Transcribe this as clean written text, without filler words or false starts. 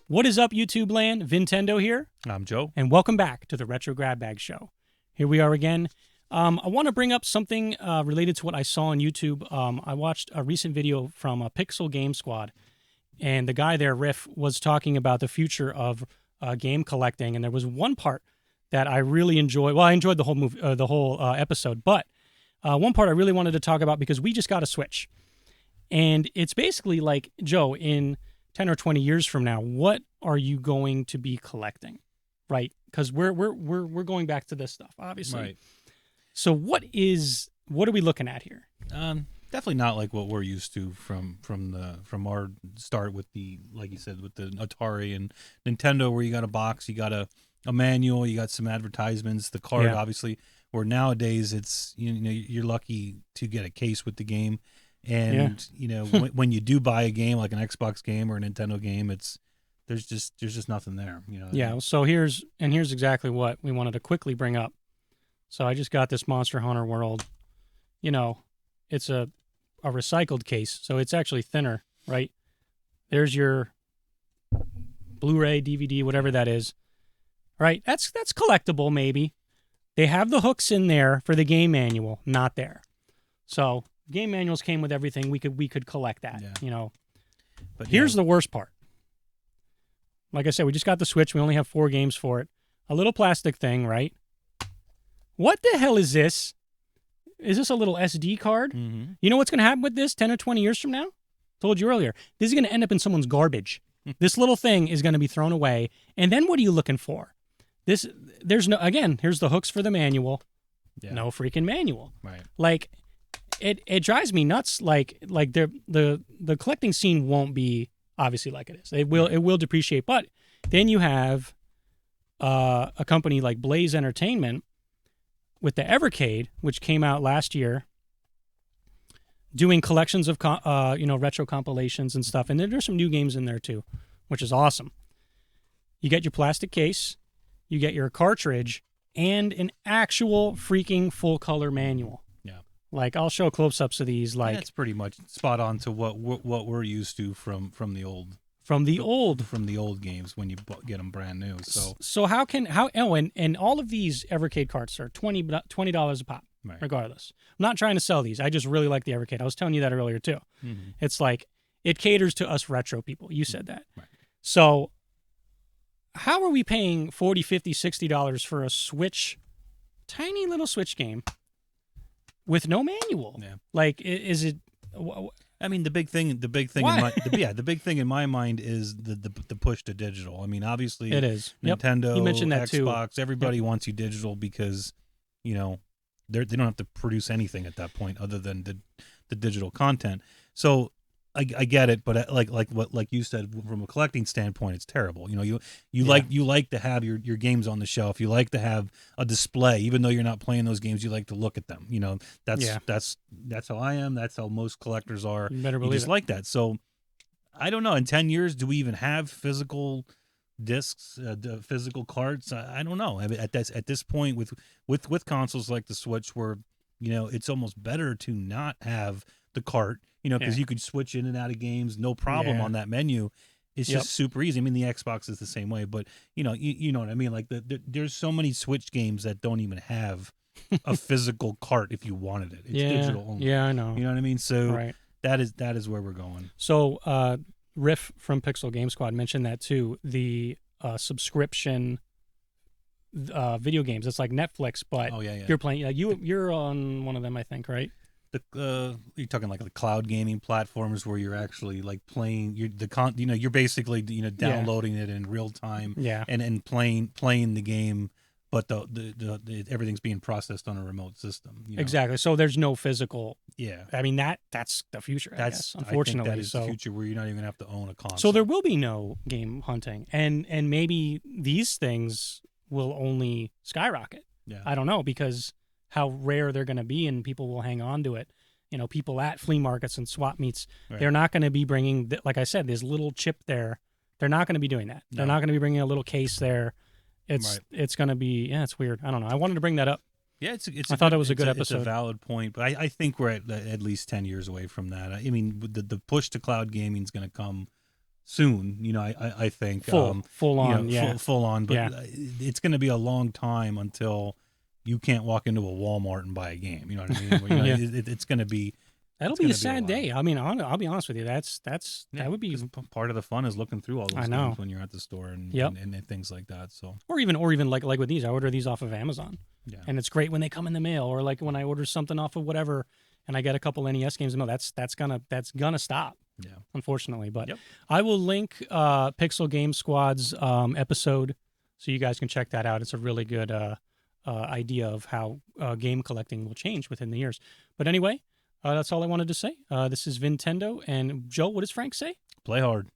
What is up, YouTube land? VinTendo here. I'm Joe. And welcome back to the Retro Grab Bag Show. Here we are again. I want to bring up something related to what I saw on YouTube. I watched a recent video from a Pixel Game Squad, and the guy there, Riff, was talking about the future of game collecting. And there was one part that I really enjoyed. Well, I enjoyed the whole movie, the whole episode, but one part I really wanted to talk about because we just got a Switch, and it's basically like, Joe, in 10 or 20 years from now, what are you going to be collecting, right? Because we're going back to this stuff, obviously. Right. So what are we looking at here? Definitely not like what we're used to from our start with the, like you said, with the Atari and Nintendo, where you got a box, you got a manual, you got some advertisements, the card, obviously. Where nowadays it's you're lucky to get a case with the game. And when you do buy a game like an Xbox game or a Nintendo game, there's just nothing there. Yeah. So here's exactly what we wanted to quickly bring up. So I just got this Monster Hunter World. It's a recycled case, so it's actually thinner, right? There's your Blu-ray, DVD, whatever that is. Right? That's collectible, maybe. They have the hooks in there for the game manual, not there. So game manuals came with everything. We could collect that, But here's the worst part. Like I said, we just got the Switch. We only have 4 games for it. A little plastic thing, right? What the hell is this? Is this a little SD card? Mm-hmm. You know what's going to happen with this 10 or 20 years from now? Told you earlier. This is going to end up in someone's garbage. This little thing is going to be thrown away. And then what are you looking for? Here's the hooks for the manual. Yeah. No freaking manual. Right. Like, It drives me nuts. Like the collecting scene won't be obviously like it is. It will depreciate. But then you have a company like Blaze Entertainment with the Evercade, which came out last year, doing collections of retro compilations and stuff. And there's some new games in there too, which is awesome. You get your plastic case, you get your cartridge, and an actual freaking full color manual. Like, I'll show close-ups of these. Like, that's pretty much spot on to what we're used to from the old games when you get them brand new. So and all of these Evercade carts are $20 a pop, right, regardless. I'm not trying to sell these. I just really like the Evercade. I was telling you that earlier too. Mm-hmm. It's like it caters to us retro people. You said that. Right. So how are we paying $40, $50, $60 for a Switch, tiny little Switch game? With no manual, like, is it? I mean, the big thing in my mind is the push to digital. I mean, obviously, it is Nintendo, you mentioned that Xbox, too. Everybody wants you digital because they don't have to produce anything at that point other than the digital content. So I get it, but like you said, from a collecting standpoint, it's terrible. You like to have your games on the shelf. You like to have a display, even though you're not playing those games. You like to look at them. That's how I am. That's how most collectors are. You better believe just it. Like that. So I don't know. In 10 years, do we even have physical discs, physical cards? I don't know. I mean, at this point, with consoles like the Switch, where it's almost better to not have the cart. Because you could switch in and out of games, no problem on that menu. It's just super easy. I mean, the Xbox is the same way, but you know what I mean. Like there's so many Switch games that don't even have a physical cart if you wanted it. It's digital only. Yeah, I know. You know what I mean? So right. that is where we're going. So Riff from Pixel Game Squad mentioned that too. The subscription video games. It's like Netflix, but you're playing. You're on one of them, I think, right? You're talking like the cloud gaming platforms where you're actually like playing. You're basically downloading it in real time. Yeah. And playing the game, but the everything's being processed on a remote system. Exactly. So there's no physical. Yeah. I mean that's the future. I guess, unfortunately, I think that is the future where you're not even gonna have to own a console. So there will be no game hunting, and maybe these things will only skyrocket. Yeah. I don't know, because how rare they're going to be, and people will hang on to it. People at flea markets and swap meets, right. They're not going to be bringing, like I said, this little chip there. They're not going to be doing that. No. They're not going to be bringing a little case there. It's going to be, it's weird. I don't know. I wanted to bring that up. Yeah, I thought it was a good episode. It's a valid point, but I think we're at least 10 years away from that. I mean, the push to cloud gaming is going to come soon. I think full on, full on. But Yeah. it's going to be a long time until you can't walk into a Walmart and buy a game. You know what I mean? Yeah. It's going to be. That'll It's be gonna a be a sad while. day. I mean, I'll be honest with you. That would be, 'Cause part of the fun is looking through all those I know. games when you're at the store and, Yep. and things like that. So or even like with these. I order these off of Amazon, yeah, and it's great when they come in the mail, or like when I order something off of whatever, and I get a couple NES games in the mail. That's gonna stop, yeah. unfortunately. But Yep. I will link Pixel Game Squad's episode, so you guys can check that out. It's a really good idea of how game collecting will change within the years. But anyway, that's all I wanted to say. This is VinTendo, and Joe. What does Frank say? Play hard.